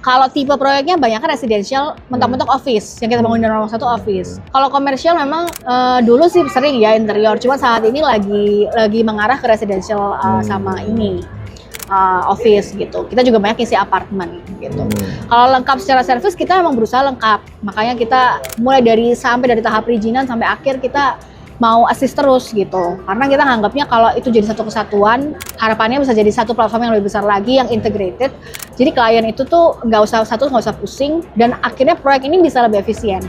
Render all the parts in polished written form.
Kalau tipe proyeknya banyak kan residential, mentok-mentok office. Yang kita bangun di nomor 1 office. Kalau komersial memang dulu sih sering ya interior, cuma saat ini lagi mengarah ke residential sama ini office gitu. Kita juga banyak isi apartemen gitu. Kalau lengkap secara service kita memang berusaha lengkap. Makanya kita mulai dari tahap perizinan sampai akhir kita mau assist terus gitu, karena kita nganggapnya kalau itu jadi satu kesatuan, harapannya bisa jadi satu platform yang lebih besar lagi, yang integrated. Jadi klien itu tuh nggak usah pusing, dan akhirnya proyek ini bisa lebih efisien.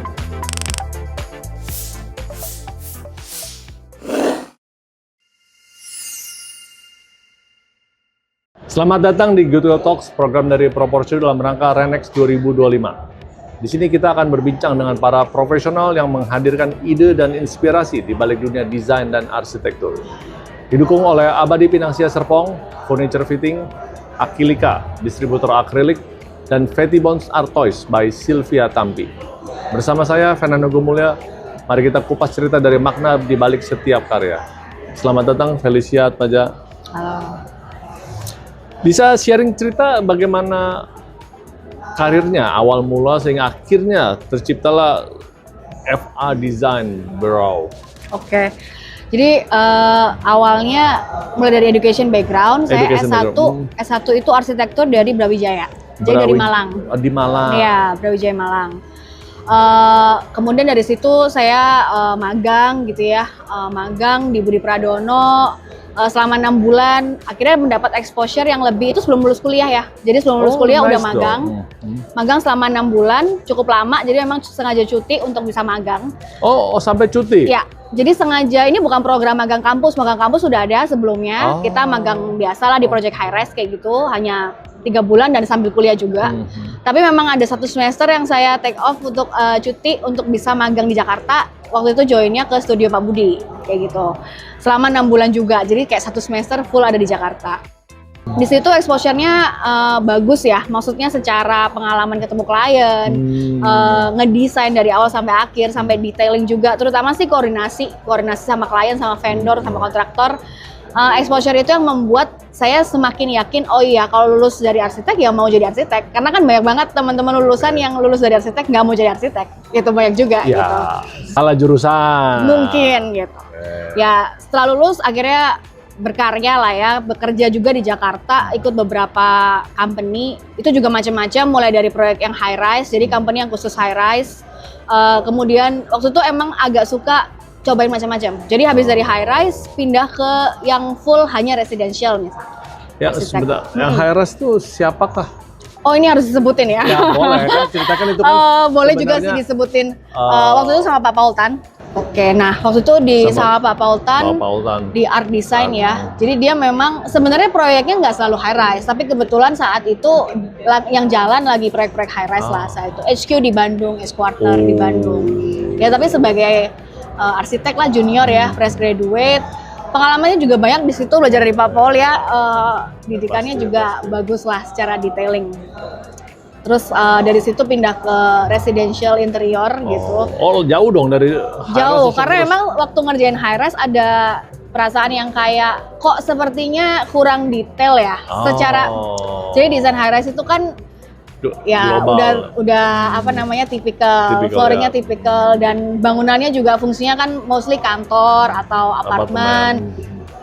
Selamat datang di Goodwill Talks, program dari Proportion dalam rangka Renex 2025. Di sini kita akan berbincang dengan para profesional yang menghadirkan ide dan inspirasi di balik dunia desain dan arsitektur. Didukung oleh Abadi Pinangsia Serpong, Furniture Fitting, Akilika, distributor akrilik, dan Fatty Bones Art Toys by Sylvia Tampi. Bersama saya, Fernando Gumulya, mari kita kupas cerita dari makna di balik setiap karya. Selamat datang, Felicia Atmaja. Halo. Bisa sharing cerita bagaimana karirnya awal mula sehingga akhirnya terciptalah FA Design Bureau. Oke. Jadi awalnya mulai dari education background, saya S1 itu arsitektur dari Brawijaya. Jadi dari Malang. Di Malang. Iya, Brawijaya Malang. Kemudian dari situ saya magang gitu ya, magang di Budi Pradono selama 6 bulan, akhirnya mendapat exposure yang lebih. Itu sebelum lulus kuliah ya. Jadi sebelum lulus kuliah udah magang. Magang selama 6 bulan, cukup lama, jadi memang sengaja cuti untuk bisa magang. Oh sampai cuti? Ya, jadi sengaja, ini bukan program magang kampus sudah ada sebelumnya. Kita magang biasa lah di project high rise kayak gitu, hanya 3 bulan dan sambil kuliah juga. Tapi memang ada 1 semester yang saya take off untuk cuti untuk bisa magang di Jakarta. Waktu itu joinnya ke studio Pak Budi, kayak gitu. Selama 6 bulan juga, jadi kayak 1 semester full ada di Jakarta. Di situ exposure-nya bagus ya, maksudnya secara pengalaman ketemu klien, ngedesain dari awal sampai akhir, sampai detailing juga, terutama sih koordinasi sama klien, sama vendor, sama kontraktor. Exposure itu yang membuat saya semakin yakin, oh iya kalau lulus dari arsitek ya mau jadi arsitek. Karena kan banyak banget teman-teman lulusan yang lulus dari arsitek nggak mau jadi arsitek. Itu banyak juga ya, gitu. Salah jurusan. Mungkin gitu. Ya setelah lulus akhirnya berkarya lah ya, bekerja juga di Jakarta, ikut beberapa company. Itu juga macam-macam, mulai dari proyek yang high rise, jadi company yang khusus high rise. Kemudian waktu itu emang agak suka cobain macam-macam. Jadi habis dari high rise pindah ke yang full hanya residential misalnya. Ya sebentar, yang high rise tuh siapakah? Oh ini harus disebutin ya? Ya boleh kan, ceritakan itu kan. Boleh juga sih disebutin. Waktu itu sama Pak Paultan. Oke, nah waktu itu sama Pak Paultan di art design ya. Jadi dia memang sebenarnya proyeknya nggak selalu high rise, tapi kebetulan saat itu yang jalan lagi proyek-proyek high rise lah saat itu. HQ di Bandung, S-Quarter di Bandung. Ya tapi sebagai arsitek lah junior ya, fresh graduate. Pengalamannya juga banyak di situ, belajar dari Pak Paul ya. Didikannya juga bagus lah secara detailing. Terus dari situ pindah ke residential interior gitu. Oh jauh dong dari jauh, karena emang waktu ngerjain high rise ada perasaan yang kayak kok sepertinya kurang detail ya. Jadi desain high rise itu kan ya global. udah apa namanya tipikal flooringnya ya. Tipikal, dan bangunannya juga fungsinya kan mostly kantor atau apartemen.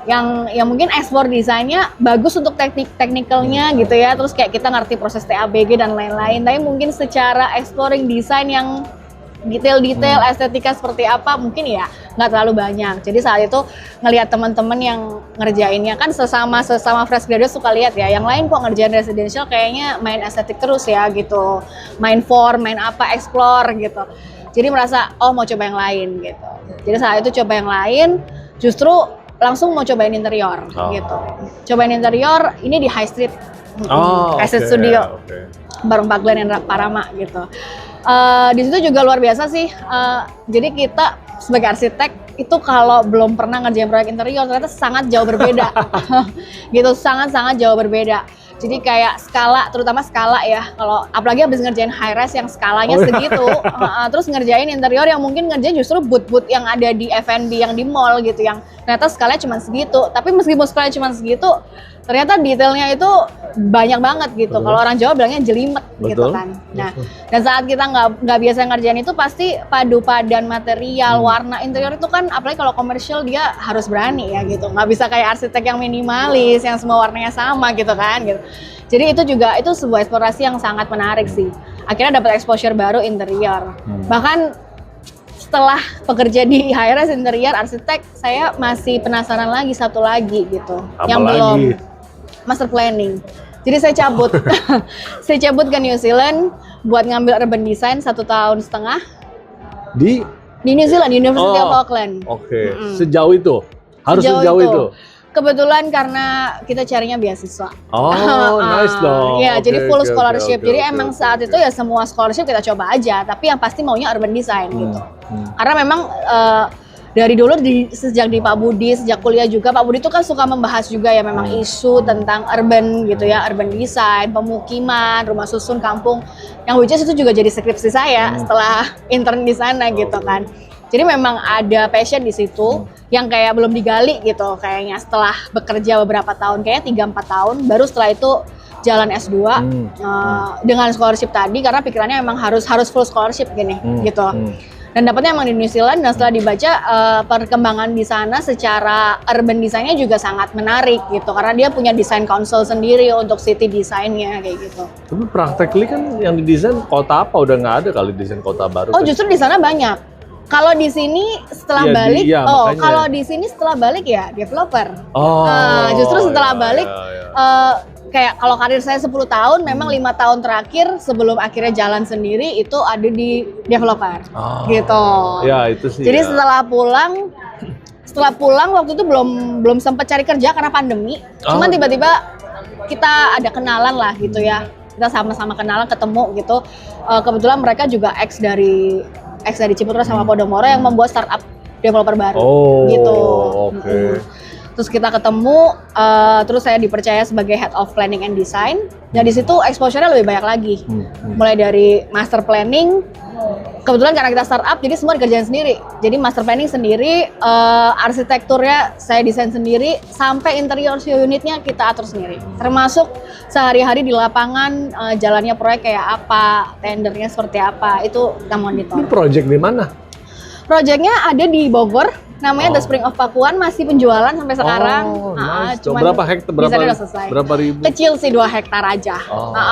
Yang mungkin explore desainnya bagus untuk teknikalnya gitu ya, terus kayak kita ngerti proses TABG dan lain-lain, tapi mungkin secara exploring desain yang detail-detail estetika seperti apa mungkin ya nggak terlalu banyak. Jadi saat itu ngelihat teman-teman yang ngerjainnya kan sesama fresh graduate suka lihat ya, yang lain kok ngerjain residential kayaknya main estetik terus ya gitu, main form, main apa, explore gitu. Jadi merasa oh mau coba yang lain gitu. Jadi saat itu coba yang lain, justru langsung mau cobain interior gitu. Cobain interior ini di High Street, Asset Studio, Bareng Pak Glenn dan Parama gitu. Di situ juga luar biasa sih. Jadi kita sebagai arsitek itu kalau belum pernah ngerjain proyek interior ternyata sangat jauh berbeda. Gitu, sangat-sangat jauh berbeda. Jadi kayak skala, terutama skala ya, kalau apalagi habis ngerjain high rise yang skalanya segitu, terus ngerjain interior yang mungkin ngerjain justru booth-booth yang ada di F&B yang di mall gitu, yang ternyata skalanya cuma segitu. Tapi meskipun skalanya cuma segitu, ternyata detailnya itu banyak banget gitu. Kalau orang Jawa bilangnya jelimet gitu kan. Nah, dan saat kita nggak biasa ngerjain itu pasti padu padan material, warna interior itu kan apalagi kalau komersial dia harus berani ya gitu. Nggak bisa kayak arsitek yang minimalis, yang semua warnanya sama gitu kan gitu. Jadi itu sebuah eksplorasi yang sangat menarik sih. Akhirnya dapat exposure baru interior. Bahkan setelah bekerja di high-rise interior arsitek, saya masih penasaran lagi satu lagi gitu. Yang belum master planning. Jadi saya cabut, saya cabut ke New Zealand buat ngambil urban design 1,5 tahun di New Zealand, University of Auckland. Oke. Sejauh itu, harus sejauh itu. Kebetulan karena kita carinya beasiswa. Oh, nice dong. Ya, jadi full scholarship. Jadi emang saat itu ya semua scholarship kita coba aja, tapi yang pasti maunya urban design gitu. Karena memang dari dulu sejak di Pak Budi, sejak kuliah juga Pak Budi itu kan suka membahas juga ya memang isu tentang urban gitu ya, urban design, pemukiman, rumah susun kampung. Yang which is itu juga jadi skripsi saya setelah intern di sana gitu kan. Jadi memang ada passion di situ yang kayak belum digali gitu kayaknya setelah bekerja beberapa tahun, kayaknya 3-4 tahun, baru setelah itu jalan S2 dengan scholarship tadi karena pikirannya memang harus full scholarship gini gitu. Dan dapatnya emang di New Zealand dan setelah dibaca perkembangan di sana secara urban design-nya juga sangat menarik gitu karena dia punya design council sendiri untuk city design-nya kayak gitu. Tapi practically kan yang didesain kota apa udah nggak ada kali desain kota baru. Oh, justru di sana banyak. Kalau di sini setelah balik, kalau di sini setelah balik ya developer. Justru setelah balik, kayak kalau karir saya 10 tahun, memang 5 tahun terakhir sebelum akhirnya jalan sendiri itu ada di developer, gitu. Ya itu sih. Jadi setelah pulang waktu itu belum sempat cari kerja karena pandemi. Cuman tiba-tiba kita ada kenalan lah gitu ya. Kita sama-sama kenalan, ketemu gitu. Kebetulan mereka juga ex dari Ciputra sama Podomoro yang membuat startup developer baru gitu. Terus kita ketemu, terus saya dipercaya sebagai Head of Planning and Design. Dan di situ exposure-nya lebih banyak lagi. Mulai dari master planning, kebetulan karena kita startup jadi semua dikerjain sendiri. Jadi master planning sendiri, arsitekturnya saya desain sendiri, sampai interior unitnya kita atur sendiri. Termasuk sehari-hari di lapangan jalannya proyek kayak apa, tendernya seperti apa, itu kita monitor. Ini project di mana? Projectnya ada di Bogor, namanya The Spring of Pakuan, masih penjualan sampai sekarang. Nice. Berapa hektar? Berapa ribu? Kecil sih 2 hektar aja.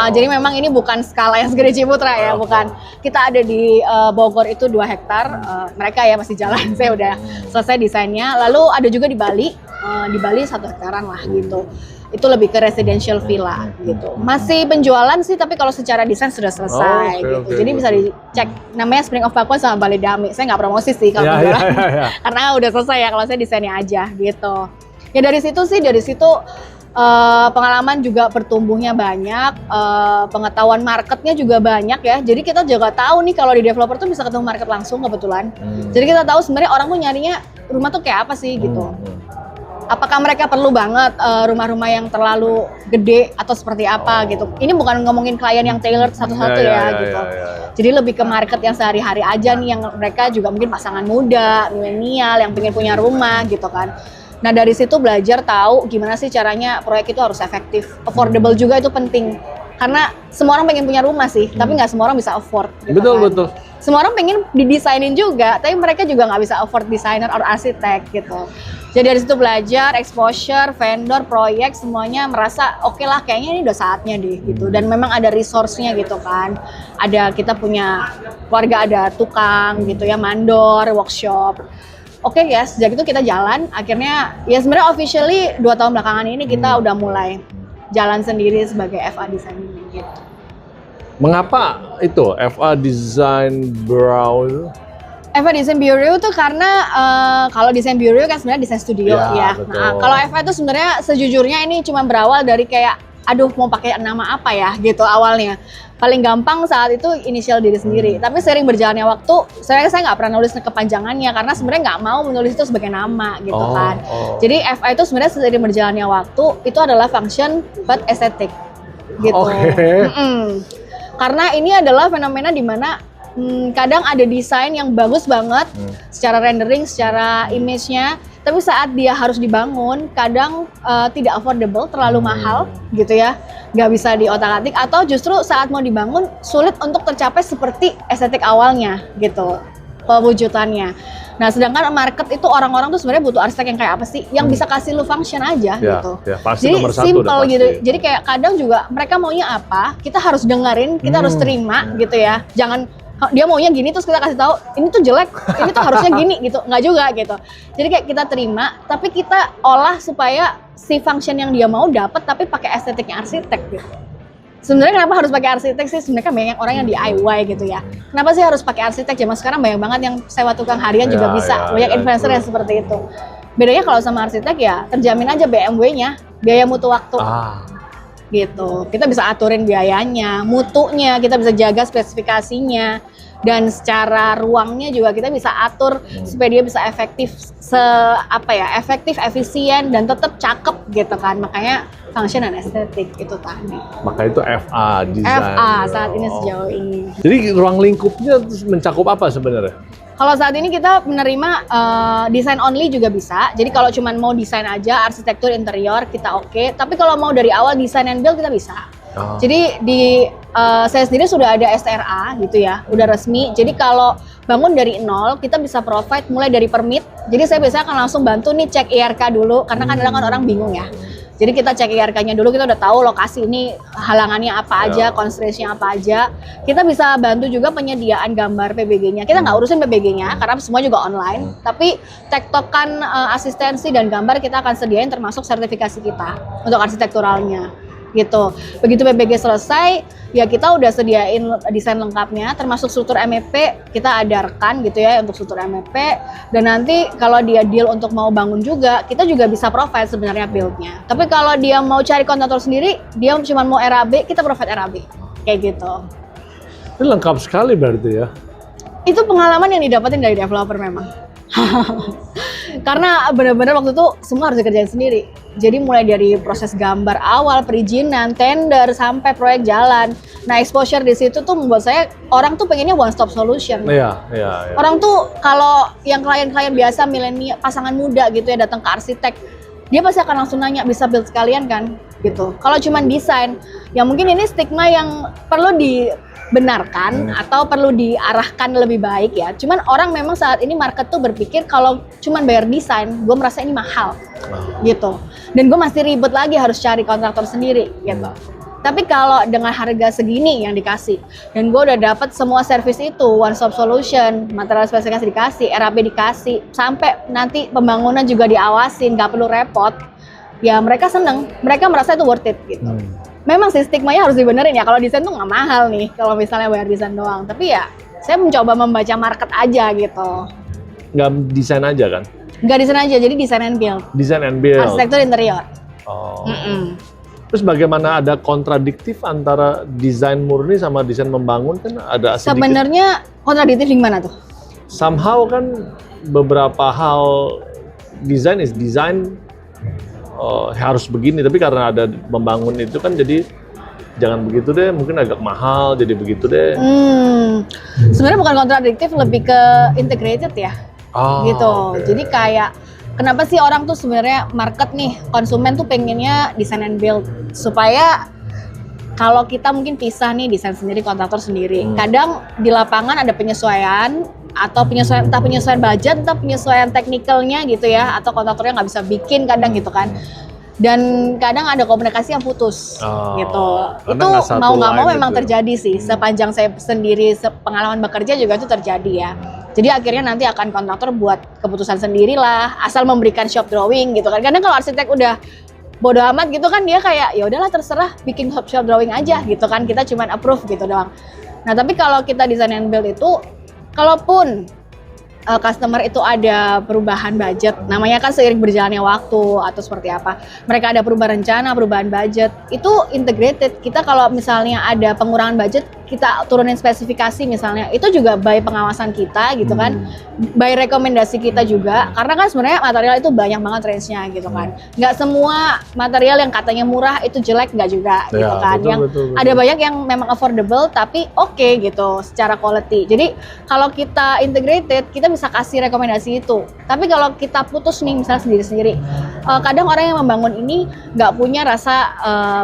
Jadi memang ini bukan skala yang segede Ciputra ya, bukan. Kita ada di Bogor itu 2 hektar, mereka ya masih jalan, saya udah selesai desainnya. Lalu ada juga di Bali 1 hektaran lah gitu. Itu lebih ke residential villa gitu. Masih penjualan sih, tapi kalau secara desain sudah selesai gitu. Jadi bisa dicek, namanya Spring of Pakuan sama Bali Dami. Saya nggak promosi sih kalau penjualan, karena udah selesai ya, kalau saya desainnya aja gitu. Ya dari situ pengalaman juga bertumbuhnya banyak, pengetahuan marketnya juga banyak ya. Jadi kita juga tahu nih kalau di developer tuh bisa ketemu market langsung kebetulan. Jadi kita tahu sebenarnya orang tuh nyarinya rumah tuh kayak apa sih gitu. Apakah mereka perlu banget rumah-rumah yang terlalu gede atau seperti apa gitu. Ini bukan ngomongin klien yang tailored satu-satu gitu. Jadi lebih ke market yang sehari-hari aja nih, yang mereka juga mungkin pasangan muda, milenial yang pengen punya rumah gitu kan. Nah dari situ belajar tahu gimana sih caranya proyek itu harus efektif, affordable juga itu penting. Karena semua orang pengen punya rumah sih, tapi nggak semua orang bisa afford. Gitu Betul. Semua orang pengen didesainin juga, tapi mereka juga nggak bisa afford desainer atau arsitek gitu. Jadi dari situ belajar, exposure, vendor, proyek, semuanya merasa oke lah kayaknya ini udah saatnya deh gitu. Dan memang ada resource-nya gitu kan. Kita punya keluarga, ada tukang gitu ya, mandor, workshop. Oke guys, sejak itu kita jalan, akhirnya ya sebenarnya officially 2 tahun belakangan ini kita udah mulai jalan sendiri sebagai FA Design gitu. Mengapa itu FA Design Bureau? FA Design Bureau itu karena kalau Design Bureau kan sebenarnya desain studio ya. Nah, kalau FA itu sebenarnya sejujurnya ini cuma berawal dari kayak aduh mau pakai nama apa ya gitu awalnya. Paling gampang saat itu inisial diri sendiri. Tapi sering berjalannya waktu, saya nggak pernah nulis kepanjangannya karena sebenarnya nggak mau menulis itu sebagai nama gitu kan. Jadi FA itu sebenarnya sering berjalannya waktu itu adalah function but aesthetic gitu. Karena ini adalah fenomena di mana kadang ada desain yang bagus banget secara rendering, secara image-nya, Tapi saat dia harus dibangun, kadang tidak affordable, terlalu mahal gitu ya, nggak bisa diotak-atik, atau justru saat mau dibangun sulit untuk tercapai seperti estetik awalnya gitu pewujudannya. Nah, sedangkan market itu orang-orang tuh sebenarnya butuh arsitek yang kayak apa sih? Yang bisa kasih lu function aja gitu. Ya, pasti jadi nomor satu simple gitu. Jadi kayak kadang juga mereka maunya apa, kita harus dengerin, kita harus terima gitu ya. Jangan dia maunya gini terus kita kasih tahu ini tuh jelek, ini tuh harusnya gini gitu. Nggak juga gitu. Jadi kayak kita terima, tapi kita olah supaya si function yang dia mau dapat tapi pakai estetiknya arsitek gitu. Sebenarnya kenapa harus pakai arsitek sih? Sebenarnya kan banyak orang yang DIY gitu ya. Kenapa sih harus pakai arsitek? Zaman sekarang banyak banget yang sewa tukang harian juga bisa. Banyak influencer yang seperti itu. Bedanya kalau sama arsitek ya terjamin aja BMW-nya, biaya mutu waktu. Gitu. Kita bisa aturin biayanya, mutunya, kita bisa jaga spesifikasinya, dan secara ruangnya juga kita bisa atur supaya dia bisa efektif, efektif, efisien, dan tetap cakep gitu kan. Makanya function dan estetik itu tadi. Maka itu FA, design. FA saat ini sejauh ini. Jadi ruang lingkupnya mencakup apa sebenarnya? Kalau saat ini kita menerima desain only juga bisa. Jadi kalau cuma mau desain aja, arsitektur interior kita oke. Tapi kalau mau dari awal desain and build kita bisa. Jadi di saya sendiri sudah ada SRA gitu ya, udah resmi. Jadi kalau bangun dari nol, kita bisa provide mulai dari permit. Jadi saya biasanya akan langsung bantu nih cek IRK dulu, karena kadang-kadang kan orang bingung ya. Jadi kita cek IRK-nya dulu, kita udah tahu lokasi ini halangannya apa aja, constraint-nya apa aja. Kita bisa bantu juga penyediaan gambar PBG-nya. Kita nggak urusin PBG-nya, karena semua juga online. Tapi tektokan asistensi dan gambar kita akan sediain termasuk sertifikasi kita untuk arsitekturalnya. Gitu. Begitu PBG selesai, ya kita udah sediain desain lengkapnya, termasuk struktur MEP kita adarkan gitu ya untuk struktur MEP. Dan nanti kalau dia deal untuk mau bangun juga, kita juga bisa provide sebenarnya build-nya. Tapi kalau dia mau cari kontraktor sendiri, dia cuma mau RAB, kita provide RAB. Kayak gitu. Ini lengkap sekali berarti ya? Itu pengalaman yang didapetin dari developer memang. Karena benar-benar waktu itu semua harus dikerjain sendiri. Jadi mulai dari proses gambar awal, perizinan, tender, sampai proyek jalan. Nah, exposure di situ tuh membuat saya, orang tuh pengennya one stop solution. Iya. Orang tuh kalau yang klien-klien biasa, milenial, pasangan muda gitu ya datang ke arsitek, dia pasti akan langsung nanya, bisa build sekalian kan? Gitu. Kalau cuma desain, ya mungkin ini stigma yang perlu dibenarkan atau perlu diarahkan lebih baik ya. Cuman orang memang saat ini market tuh berpikir kalau cuma bayar desain, gue merasa ini mahal gitu. Dan gue masih ribet lagi harus cari kontraktor sendiri gitu. Tapi kalau dengan harga segini yang dikasih, dan gue udah dapat semua service itu, one stop solution, material spesifikasi dikasih, RAB dikasih, sampai nanti pembangunan juga diawasin, nggak perlu repot, ya mereka seneng, mereka merasa itu worth it gitu. Memang sih stigmanya harus dibenerin ya, kalau desain tuh nggak mahal nih, kalau misalnya bayar desain doang. Tapi ya, saya mencoba membaca market aja gitu. Nggak desain aja kan? Nggak desain aja, jadi desain and build. Desain and build. Arsitektur interior. Terus bagaimana ada kontradiktif antara desain murni sama desain membangun, kan ada sedikit? Sebenarnya kontradiktif di mana tuh? Somehow kan beberapa hal desain is design harus begini, tapi karena ada membangun itu kan jadi jangan begitu deh, mungkin agak mahal jadi begitu deh. Sebenarnya bukan kontradiktif, lebih ke integrated ya. Gitu. Okay. Jadi kayak kenapa sih orang tuh sebenarnya market nih, konsumen tuh pengennya design and build, supaya kalau kita mungkin pisah nih, desain sendiri, kontraktor sendiri. Kadang di lapangan ada penyesuaian, atau penyesuaian, entah penyesuaian budget, entah penyesuaian teknikalnya gitu ya, atau kontraktornya nggak bisa bikin kadang gitu kan. Dan kadang ada komunikasi yang putus gitu. Itu mau nggak mau memang terjadi sih. Sepanjang saya sendiri pengalaman bekerja juga itu terjadi ya. Jadi akhirnya nanti akan kontraktor buat keputusan sendiri lah, asal memberikan shop drawing gitu kan. Karena kalau arsitek udah bodo amat gitu kan, dia kayak ya udahlah terserah bikin shop drawing aja gitu kan, kita cuman approve gitu doang. Nah tapi kalau kita design and build itu, kalaupun customer itu ada perubahan budget, namanya kan seiring berjalannya waktu atau seperti apa, mereka ada perubahan rencana, perubahan budget, itu integrated. Kita kalau misalnya ada pengurangan budget, kita turunin spesifikasi misalnya, itu juga by pengawasan kita gitu kan, by rekomendasi kita juga, karena kan sebenarnya material itu banyak banget range-nya gitu kan. Nggak semua material yang katanya murah itu jelek, nggak juga gitu kan. Betul. Ada banyak yang memang affordable tapi oke gitu secara quality. Jadi kalau kita integrated, kita bisa kasih rekomendasi itu. Tapi kalau kita putus nih misalnya sendiri-sendiri, kadang orang yang membangun ini nggak punya rasa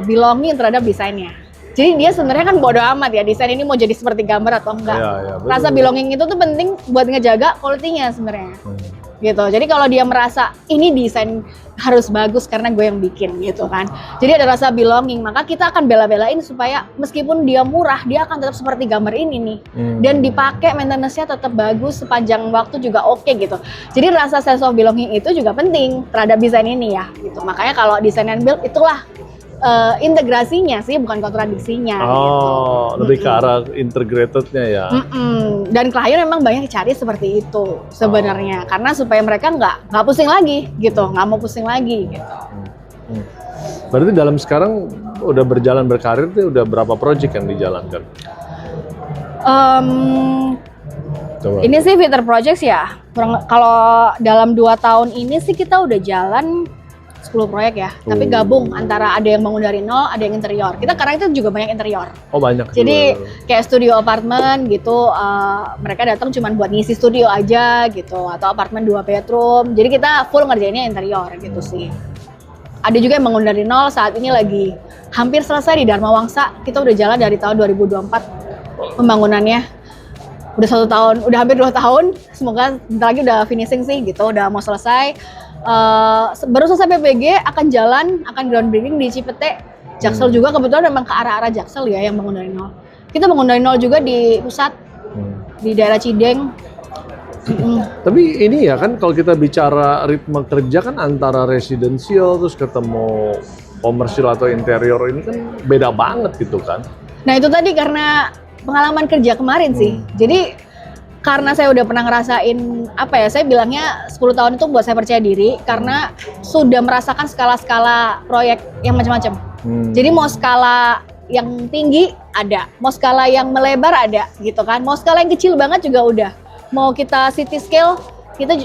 belonging terhadap desainnya. Jadi dia sebenarnya kan bodo amat ya desain ini mau jadi seperti gambar atau enggak. Ya, Rasa belonging itu tuh penting buat ngejaga quality-nya sebenarnya. Gitu. Jadi kalau dia merasa ini desain harus bagus karena gue yang bikin gitu kan. Jadi ada rasa belonging, maka kita akan bela-belain supaya meskipun dia murah, dia akan tetap seperti gambar ini nih. Dan dipakai maintenance-nya tetap bagus sepanjang waktu juga oke gitu. Jadi rasa sense of belonging itu juga penting terhadap desain ini ya gitu. Makanya kalau desain and build itulah integrasinya sih, bukan kontradiksinya. Oh, gitu. Lebih ke arah integratednya ya. Dan klien memang banyak cari seperti itu sebenarnya, karena supaya mereka nggak pusing lagi gitu, nggak mau pusing lagi gitu. Berarti dalam sekarang udah berjalan berkarir tuh udah berapa project yang dijalankan? Ini sih Fitter Projects ya. Kalau dalam 2 tahun ini sih kita udah jalan 10 proyek ya, tapi gabung antara ada yang bangun dari nol, ada yang interior. Kita karena itu juga banyak interior. Oh banyak. Jadi kayak studio apartemen gitu, mereka datang cuma buat ngisi studio aja gitu, atau apartemen 2 bedroom. Jadi kita full ngerjainnya interior gitu sih. Ada juga yang bangun dari nol, saat ini lagi hampir selesai di Dharma Wangsa. Kita udah jalan dari tahun 2024 pembangunannya. Udah 1 tahun, udah hampir 2 tahun. Semoga bentar lagi udah finishing sih gitu, udah mau selesai. Baru selesai PPG, akan jalan, akan groundbreaking di Cipete. Jaksel juga kebetulan memang ke arah-arah Jaksel ya yang bangun dari nol. Kita bangun dari nol juga di pusat, di daerah Cideng. Tapi ini ya kan kalau kita bicara ritme kerja kan antara residensial terus ketemu komersial atau interior ini kan beda banget gitu kan. Nah itu tadi karena pengalaman kerja kemarin sih. Jadi karena saya udah pernah ngerasain apa ya, saya bilangnya 10 tahun itu buat saya percaya diri karena sudah merasakan skala-skala proyek yang macam-macam. Jadi mau skala yang tinggi ada, mau skala yang melebar ada gitu kan, mau skala yang kecil banget juga udah. Mau kita city scale,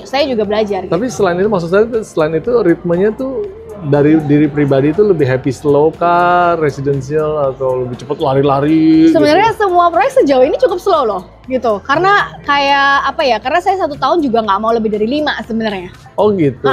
saya juga belajar. Tapi selain itu maksud saya selain itu ritmenya tuh dari diri pribadi itu lebih happy slow kah, residensial atau lebih cepat lari-lari? Sebenarnya gitu? Semua proyek sejauh ini cukup slow loh, gitu. Karena kayak apa ya? Karena saya 1 tahun juga nggak mau lebih dari 5 sebenarnya. Oh gitu.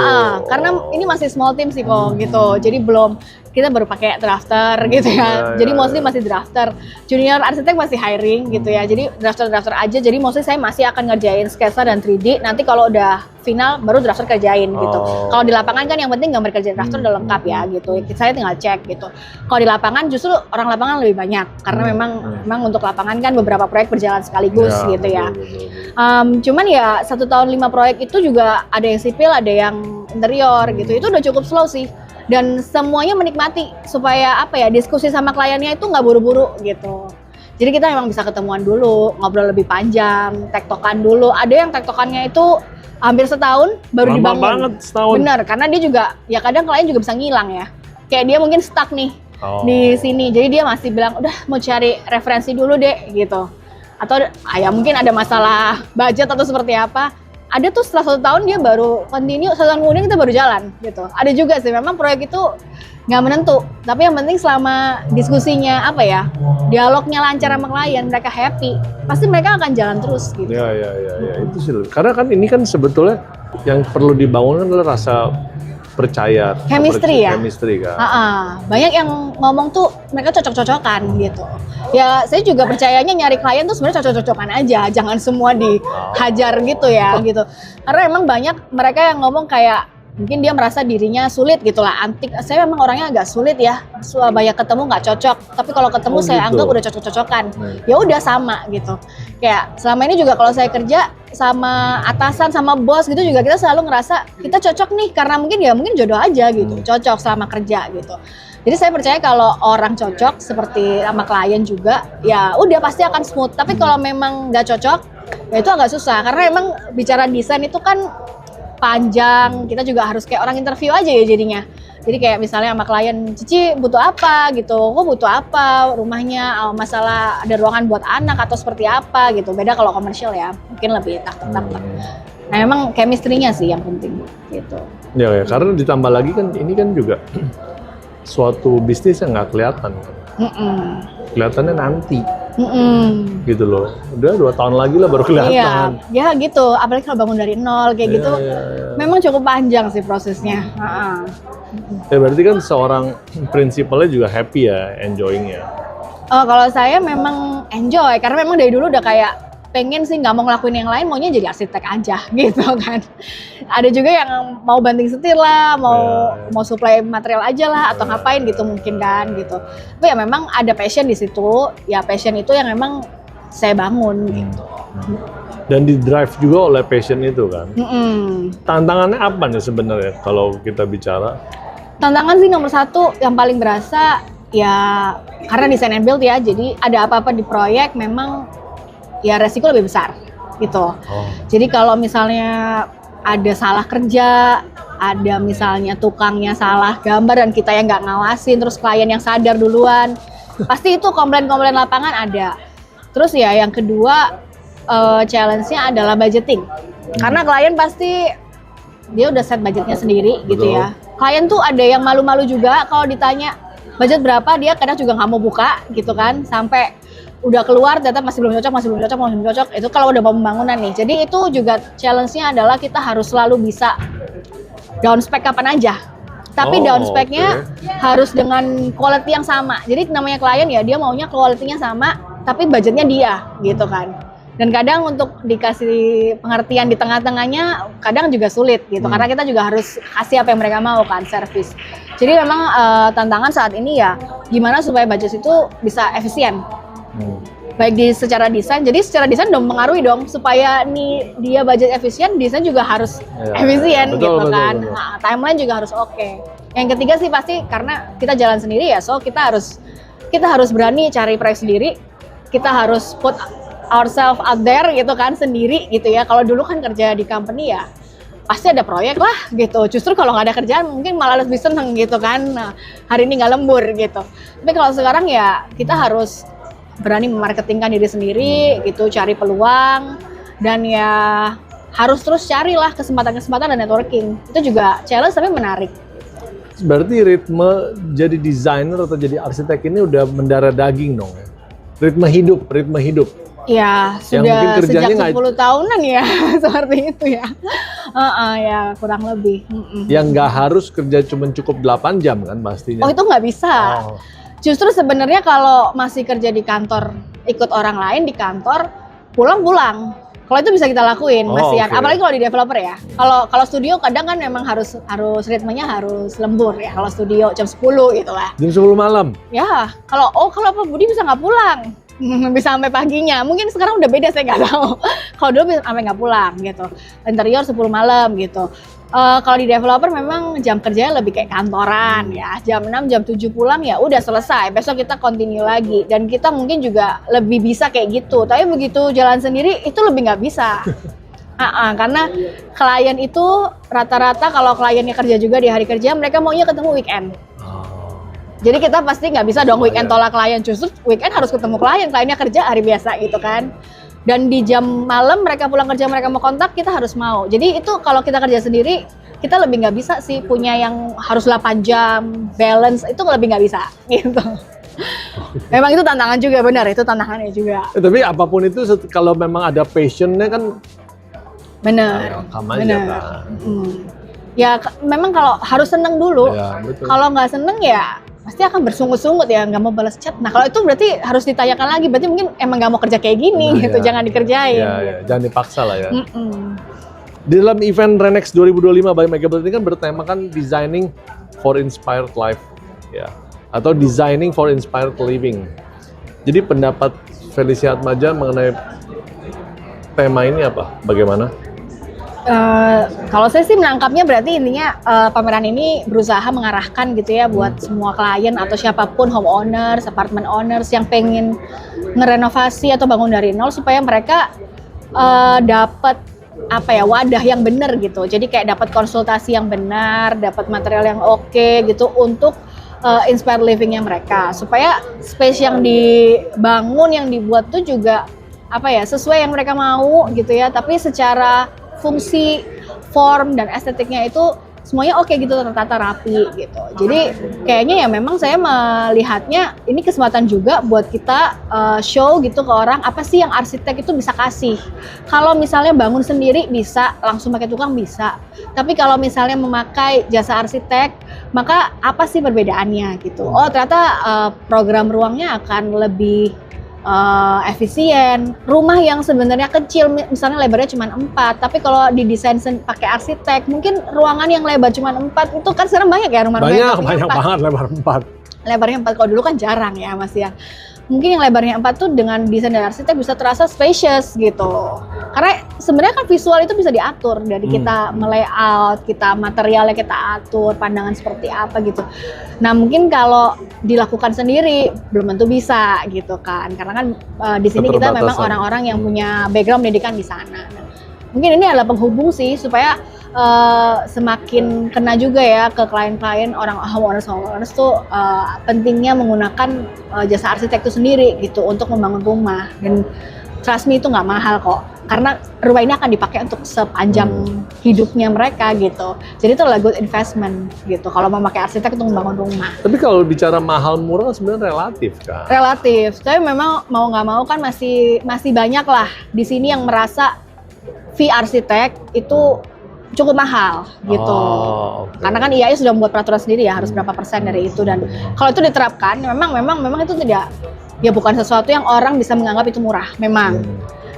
Karena ini masih small team sih kok, gitu. Jadi belum, kita baru pakai drafter gitu ya. Jadi mostly masih drafter. Junior arsitek masih hiring gitu ya. Jadi drafter aja. Jadi mostly saya masih akan ngerjain sketsa dan 3D. Nanti kalau udah final baru drafter kerjain gitu. Kalau di lapangan kan yang penting gambar kerja drafter udah lengkap ya gitu. Saya tinggal cek gitu. Kalau di lapangan justru orang lapangan lebih banyak karena memang untuk lapangan kan beberapa proyek berjalan sekaligus gitu ya. Cuman ya 1 tahun 5 proyek itu juga ada yang sipil, ada yang interior gitu. Itu udah cukup slow sih. Dan semuanya menikmati supaya apa ya, diskusi sama kliennya itu nggak buru-buru gitu. Jadi kita memang bisa ketemuan dulu, ngobrol lebih panjang, tektokan dulu. Ada yang tektokannya itu hampir setahun baru dibangun. Lama banget setahun. Bener, karena dia juga, ya kadang klien juga bisa ngilang ya. Kayak dia mungkin stuck nih di sini, jadi dia masih bilang, udah mau cari referensi dulu deh gitu. Atau ya mungkin ada masalah budget atau seperti apa. Ada tuh setelah 1 tahun dia baru continue, 1 tahun kemudian kita baru jalan gitu. Ada juga sih, memang proyek itu nggak menentu. Tapi yang penting selama diskusinya apa ya, dialognya lancar sama klien, mereka happy, pasti mereka akan jalan terus gitu. Ya itu sih. Karena kan ini kan sebetulnya yang perlu dibangun adalah rasa percaya, chemistry ya. Chemistry kan. Banyak yang ngomong tuh mereka cocok-cocokan gitu. Ya saya juga percayanya nyari klien tuh sebenarnya cocok-cocokan aja, jangan semua dihajar gitu ya gitu. Karena emang banyak mereka yang ngomong kayak mungkin dia merasa dirinya sulit gitu lah, antik. Saya memang orangnya agak sulit ya, banyak ketemu nggak cocok. Tapi kalau ketemu saya anggap udah cocok-cocokan. Ya udah sama gitu. Kayak selama ini juga kalau saya kerja sama atasan, sama bos gitu juga kita selalu ngerasa kita cocok nih karena mungkin jodoh aja gitu, cocok selama kerja gitu. Jadi saya percaya kalau orang cocok seperti sama klien juga, ya udah pasti akan smooth. Tapi kalau memang nggak cocok, ya itu agak susah karena emang bicara desain itu kan panjang, kita juga harus kayak orang interview aja ya jadinya. Jadi kayak misalnya sama klien, Cici butuh apa gitu, kok butuh apa rumahnya, masalah ada ruangan buat anak atau seperti apa gitu. Beda kalau komersial ya, mungkin lebih tak-tak. Nah memang chemistry-nya sih yang penting gitu. Ya, karena ditambah lagi kan ini kan juga suatu bisnis yang nggak kelihatan. Kelihatannya nanti. Gitu loh. Udah 2 tahun lagi lah baru kelihatan. Iya, ya gitu. Apalagi kalau bangun dari nol kayak gitu, memang cukup panjang sih prosesnya. Ya berarti kan seorang prinsipalnya juga happy ya, enjoying ya. Kalau saya memang enjoy, karena memang dari dulu udah kayak pengen sih nggak mau ngelakuin yang lain, maunya jadi arsitek aja gitu kan. Ada juga yang mau banting setir lah, mau supply material aja lah, atau ngapain gitu mungkin kan gitu. Tapi ya memang ada passion di situ, ya passion itu yang memang saya bangun gitu. Dan di drive juga oleh passion itu kan. Tantangannya apa nih sebenarnya kalau kita bicara? Tantangan sih nomor 1 yang paling berasa ya karena design and build ya, jadi ada apa-apa di proyek memang ya resiko lebih besar gitu. Jadi kalau misalnya ada salah kerja, ada misalnya tukangnya salah gambar dan kita yang nggak ngawasin, terus klien yang sadar duluan, pasti itu komplain-komplain lapangan ada. Terus ya yang kedua challenge-nya adalah budgeting. Karena klien pasti dia udah set budgetnya sendiri gitu ya. Klien tuh ada yang malu-malu juga kalau ditanya budget berapa, dia kadang juga nggak mau buka gitu kan, sampai udah keluar ternyata masih belum cocok. Itu kalau udah mau pembangunan nih. Jadi itu juga challenge-nya adalah kita harus selalu bisa down spec kapan aja. Tapi down spec-nya harus dengan quality yang sama. Jadi namanya klien ya dia maunya quality-nya sama, tapi budgetnya dia gitu kan. Dan kadang untuk dikasih pengertian di tengah-tengahnya kadang juga sulit gitu, karena kita juga harus kasih apa yang mereka mau kan, service. Jadi memang tantangan saat ini ya gimana supaya budget itu bisa efisien. Baik di secara desain, jadi secara desain dong mengaruhi dong supaya nih dia budget efisien, desain juga harus efisien gitu kan. Betul. Nah, timeline juga harus oke. Yang ketiga sih pasti karena kita jalan sendiri ya, so kita harus berani cari proyek sendiri. Kita harus put ourselves out there gitu kan, sendiri gitu ya. Kalau dulu kan kerja di company ya pasti ada proyek lah gitu. Justru kalau nggak ada kerjaan mungkin malah lebih seneng gitu kan. Nah, hari ini nggak lembur gitu. Tapi kalau sekarang ya kita harus berani memarketingkan diri sendiri gitu, cari peluang, dan ya harus terus carilah kesempatan-kesempatan dan networking. Itu juga challenge tapi menarik. Berarti ritme jadi desainer atau jadi arsitek ini udah mendarah daging dong ya? Ritme hidup. Ya, sudah sejak 10 tahunan ya, seperti itu ya. Ya kurang lebih. Yang nggak harus kerja cuma cukup 8 jam kan pastinya? Oh, itu nggak bisa. Justru sebenarnya kalau masih kerja di kantor, ikut orang lain di kantor, pulang. Kalau itu bisa kita lakuin, Masian. Apalagi kalau di developer ya. Kalau studio kadang kan memang harus ritmenya harus lembur ya. Kalau studio jam 10 gitu lah. Jam 10 malam? Ya, kalau Pak Budi bisa nggak pulang. Bisa sampai paginya. Mungkin sekarang udah beda, saya nggak tahu. Kalau dulu bisa sampai nggak pulang gitu. Interior 10 malam gitu. Kalau di developer memang jam kerjanya lebih kayak kantoran ya. Jam 6, jam 7 pulang ya udah selesai. Besok kita continue lagi. Dan kita mungkin juga lebih bisa kayak gitu. Tapi begitu jalan sendiri itu lebih nggak bisa. Karena klien itu rata-rata kalau kliennya kerja juga di hari kerja, mereka maunya ketemu weekend. Jadi kita pasti nggak bisa dong weekend tolak klien. Justru weekend harus ketemu klien. Kliennya kerja hari biasa gitu kan. Dan di jam malam mereka pulang kerja, mereka mau kontak, kita harus mau. Jadi itu kalau kita kerja sendiri, kita lebih nggak bisa sih punya yang harus 8 jam, balance, itu lebih nggak bisa gitu. Memang itu tantangan juga, benar, itu tantangannya juga. Tapi apapun itu kalau memang ada passionnya kan benar. Kan. Ya memang kalau harus seneng dulu, kalau nggak seneng ya pasti akan bersungut-sungut ya, nggak mau balas chat. Nah kalau itu berarti harus ditanyakan lagi, berarti mungkin emang nggak mau kerja kayak gini gitu, jangan dikerjain. Gitu. Jangan dipaksa lah ya. Di dalam event Renex 2025 by Megabuild ini kan bertemakan designing for inspired life, ya, atau designing for inspired living. Jadi pendapat Felicia Atmaja mengenai tema ini apa? Bagaimana? Kalau saya sih menangkapnya berarti intinya pameran ini berusaha mengarahkan gitu ya buat semua klien atau siapapun homeowners, apartment owners yang pengen ngerenovasi atau bangun dari nol supaya mereka dapat wadah yang benar gitu. Jadi kayak dapat konsultasi yang benar, dapat material yang oke gitu untuk inspire livingnya mereka, supaya space yang dibangun, yang dibuat tuh juga sesuai yang mereka mau gitu ya, tapi secara fungsi, form, dan estetiknya itu semuanya oke gitu, tertata rapi gitu. Jadi kayaknya ya memang saya melihatnya ini kesempatan juga buat kita show gitu ke orang apa sih yang arsitek itu bisa kasih. Kalau misalnya bangun sendiri bisa, langsung pakai tukang bisa. Tapi kalau misalnya memakai jasa arsitek, maka apa sih perbedaannya gitu. Oh ternyata program ruangnya akan lebih efisien. Rumah yang sebenarnya kecil, misalnya lebarnya cuma 4, tapi kalau didesain pakai arsitek, mungkin ruangan yang lebar cuma 4 itu kan sekarang banyak ya rumah-rumah banyak banget lebar 4. Lebarnya 4, kalau dulu kan jarang ya Mas ya. Mungkin yang lebarnya 4 tuh dengan desain dari arsitek bisa terasa spacious gitu. Karena sebenarnya kan visual itu bisa diatur dari kita melayout, kita materialnya kita atur, pandangan seperti apa gitu. Nah mungkin kalau dilakukan sendiri belum tentu bisa gitu kan. Karena kan di sini kita memang orang-orang yang punya background pendidikan di sana. Nah, mungkin ini adalah penghubung sih supaya semakin kena juga ya ke klien-klien orang homeowners tuh pentingnya menggunakan jasa arsitek itu sendiri gitu untuk membangun rumah. Dan trust me itu nggak mahal kok, karena rumah ini akan dipakai untuk sepanjang hidupnya mereka gitu. Jadi itu adalah good investment gitu kalau mau pakai arsitek untuk membangun rumah. Tapi kalau bicara mahal murah sebenarnya relatif kan? Relatif, tapi memang mau nggak mau kan masih banyak lah di sini yang merasa fee arsitek itu cukup mahal gitu. Karena kan IAI sudah membuat peraturan sendiri ya, harus berapa persen dari itu, dan kalau itu diterapkan memang itu tidak, ya bukan sesuatu yang orang bisa menganggap itu murah memang.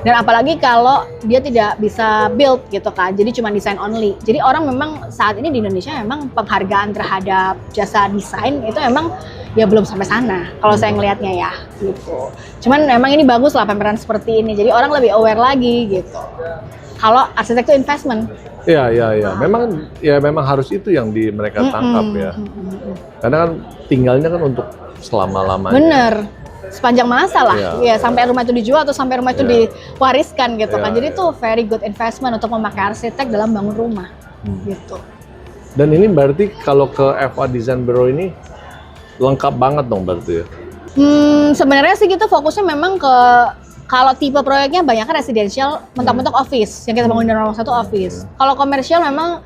Dan apalagi kalau dia tidak bisa build gitu kan, jadi cuma design only. Jadi orang memang saat ini di Indonesia memang penghargaan terhadap jasa desain itu memang ya belum sampai sana kalau saya ngelihatnya ya gitu. Cuman memang ini bagus lah pameran seperti ini, jadi orang lebih aware lagi gitu. Kalau arsitek itu investment. Iya. Memang harus itu yang mereka tangkap ya. Karena kan tinggalnya kan untuk selama-lamanya. Bener. Sepanjang masa lah. Ya, sampai rumah itu dijual atau sampai rumah itu diwariskan gitu kan. Jadi itu very good investment untuk memakai arsitek dalam bangun rumah. Gitu. Dan ini berarti kalau ke FA Design Bureau ini lengkap banget dong berarti ya? Sebenarnya sih kita fokusnya memang ke, kalau tipe proyeknya banyak kan residential, mentok-mentok office. Yang kita bangun di nomor 1 office. Kalau komersial memang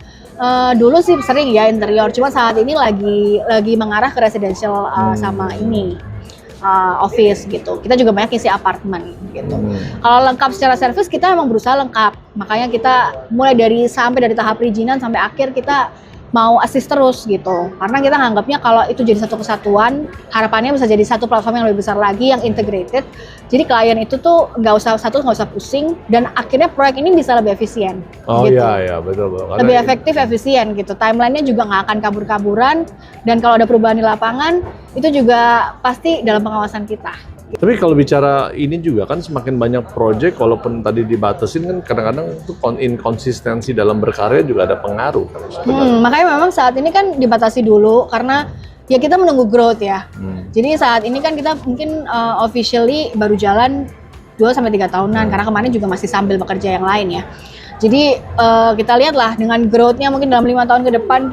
dulu sih sering ya interior. Cuma saat ini lagi mengarah ke residential sama ini office gitu. Kita juga banyak isi apartemen gitu. Kalau lengkap secara service kita memang berusaha lengkap. Makanya kita mulai dari tahap perizinan sampai akhir kita mau assist terus gitu, karena kita nganggapnya kalau itu jadi satu kesatuan, harapannya bisa jadi satu platform yang lebih besar lagi, yang integrated. Jadi klien itu tuh nggak usah pusing, dan akhirnya proyek ini bisa lebih efisien. Gitu. Iya betul. Lebih efektif, efisien gitu. Timelinenya juga nggak akan kabur-kaburan, dan kalau ada perubahan di lapangan itu juga pasti dalam pengawasan kita. Tapi kalau bicara ini juga kan semakin banyak proyek, walaupun tadi dibatasin kan kadang-kadang itu inkonsistensi dalam berkarya juga ada pengaruh kan sebenarnya. Makanya memang saat ini kan dibatasi dulu karena ya kita menunggu growth ya. Jadi saat ini kan kita mungkin officially baru jalan 2-3 tahunan karena kemarin juga masih sambil bekerja yang lain ya. Jadi kita lihatlah dengan growth-nya mungkin dalam 5 tahun ke depan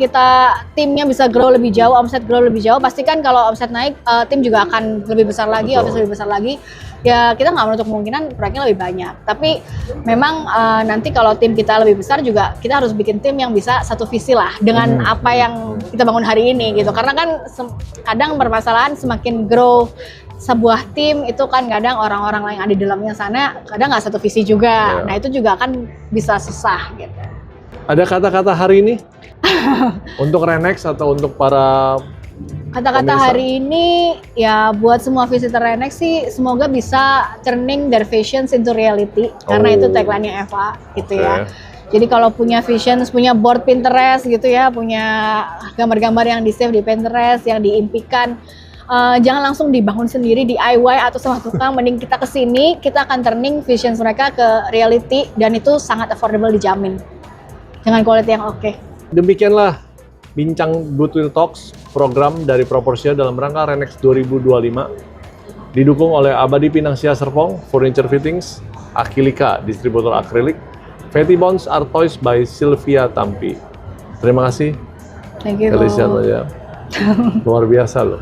timnya bisa grow lebih jauh, omset grow lebih jauh. Pastikan kalau omset naik, tim juga akan lebih besar lagi, omset lebih besar lagi. Ya kita nggak menutup kemungkinan proyeknya lebih banyak. Tapi memang nanti kalau tim kita lebih besar juga kita harus bikin tim yang bisa satu visi lah dengan apa yang kita bangun hari ini gitu. Karena kan kadang permasalahan semakin grow sebuah tim itu kan kadang orang-orang lain yang ada di dalamnya sana kadang nggak satu visi juga. Nah itu juga kan bisa susah gitu. Ada kata-kata hari ini untuk Renex atau untuk para kata-kata hari ini ya buat semua visitor Renex sih semoga bisa turning their visions into reality, karena itu tagline-nya Eva gitu ya. Jadi kalau punya visions, punya board Pinterest gitu ya, punya gambar-gambar yang di-save di Pinterest yang diimpikan, jangan langsung dibangun sendiri DIY atau sama tukang, mending kita kesini, kita akan turning visions mereka ke reality, dan itu sangat affordable, dijamin dengan quality yang oke. Demikianlah bincang Goodwill Talks, program dari Proporsia dalam rangka Renex 2025, didukung oleh Abadi Pinangsia Serpong, Furniture Fittings, Akilika, distributor akrilik, Fatty Bonds Art Toys by Sylvia Tampi. Terima kasih. Thank you. Luar biasa loh.